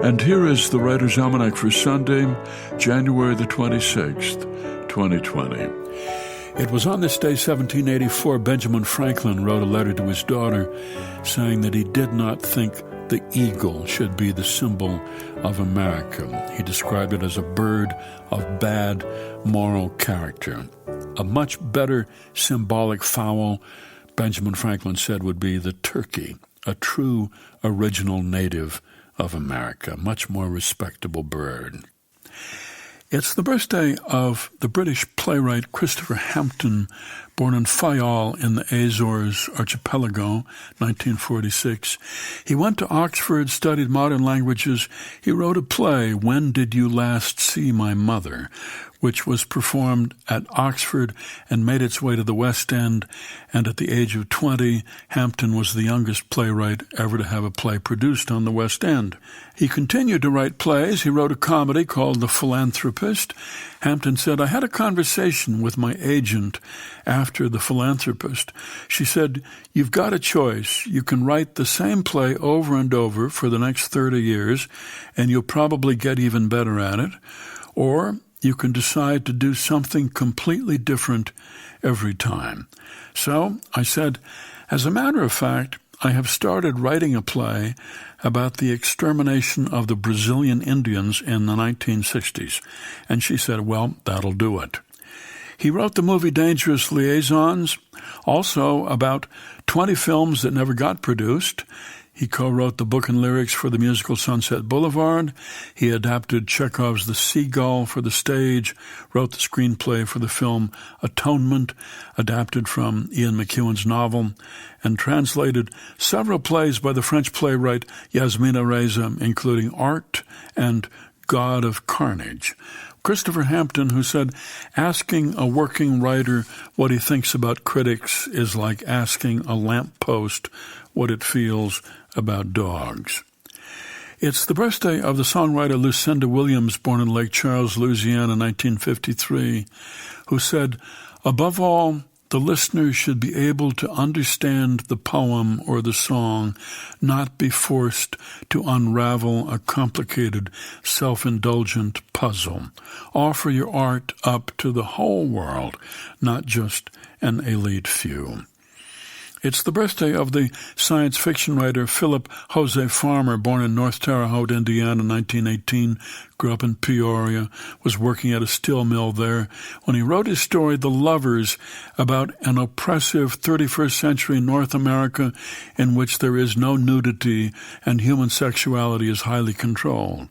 And here is the Writer's Almanac for Sunday, January the 26th, 2020. It was on this day, 1784, Benjamin Franklin wrote a letter to his daughter saying that he did not think the eagle should be the symbol of America. He described it as a bird of bad moral character. A much better symbolic fowl, Benjamin Franklin said, would be the turkey, a true original native of America, much more respectable bird. It's the birthday of the British playwright Christopher Hampton, born in Fayal in the Azores archipelago, 1946. He went to Oxford, studied modern languages. He wrote a play, When Did You Last See My Mother?, which was performed at Oxford and made its way to the West End. And at the age of 20, Hampton was the youngest playwright ever to have a play produced on the West End. He continued to write plays. He wrote a comedy called The Philanthropist. Hampton said, I had a conversation with my agent after The Philanthropist. She said, you've got a choice. You can write the same play over and over for the next 30 years, and you'll probably get even better at it. Or you can decide to do something completely different every time. So I said, as a matter of fact, I have started writing a play about the extermination of the Brazilian Indians in the 1960s. And she said, well, that'll do it. He wrote the movie Dangerous Liaisons, also about 20 films that never got produced. He co-wrote the book and lyrics for the musical Sunset Boulevard. He adapted Chekhov's The Seagull for the stage, wrote the screenplay for the film Atonement, adapted from Ian McEwan's novel, and translated several plays by the French playwright Yasmina Reza, including Art and God of Carnage. Christopher Hampton, who said, asking a working writer what he thinks about critics is like asking a lamppost what it feels about dogs. It's the birthday of the songwriter Lucinda Williams, born in Lake Charles, Louisiana, 1953, who said, above all, the listener should be able to understand the poem or the song, not be forced to unravel a complicated, self-indulgent puzzle. Offer your art up to the whole world, not just an elite few. It's the birthday of the science fiction writer Philip Jose Farmer, born in North Terre Haute, Indiana, 1918, grew up in Peoria, was working at a steel mill there, when he wrote his story, The Lovers, about an oppressive 21st century North America in which there is no nudity and human sexuality is highly controlled.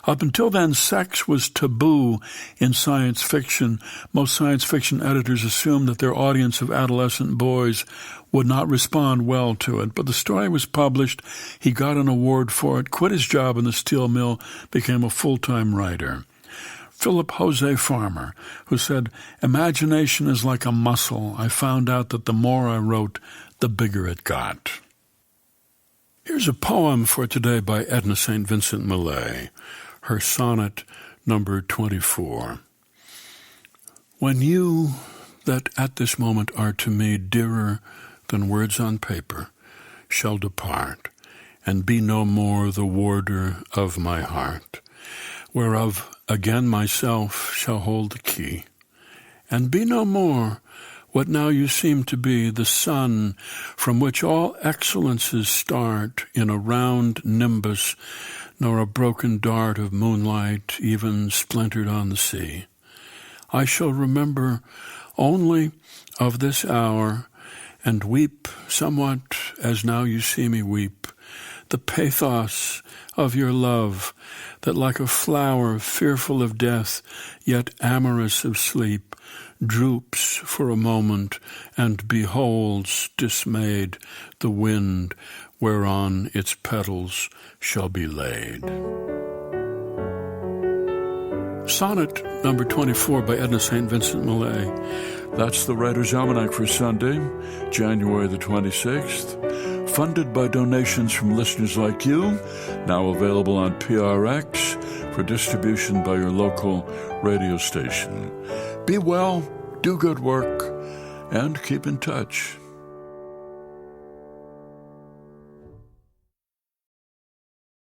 Up until then, sex was taboo in science fiction. Most science fiction editors assumed that their audience of adolescent boys would not respond well to it. But the story was published. He got an award for it, quit his job in the steel mill, became a full-time writer. Philip Jose Farmer, who said, imagination is like a muscle. I found out that the more I wrote, the bigger it got. Here's a poem for today by Edna St. Vincent Millay, her Sonnet Number 24. When you that at this moment are to me dearer than words on paper shall depart, and be no more the warder of my heart, whereof again myself shall hold the key, and be no more what now you seem to be, the sun from which all excellences start in a round nimbus, nor a broken dart of moonlight even splintered on the sea. I shall remember only of this hour, and weep somewhat as now you see me weep, the pathos of your love, that like a flower fearful of death, yet amorous of sleep, droops for a moment, and beholds, dismayed, the wind whereon its petals shall be laid. Sonnet Number 24 by Edna St. Vincent Millay. That's the Writer's Almanac for Sunday, January the 26th. Funded by donations from listeners like you, now available on PRX for distribution by your local radio station. Be well, do good work, and keep in touch.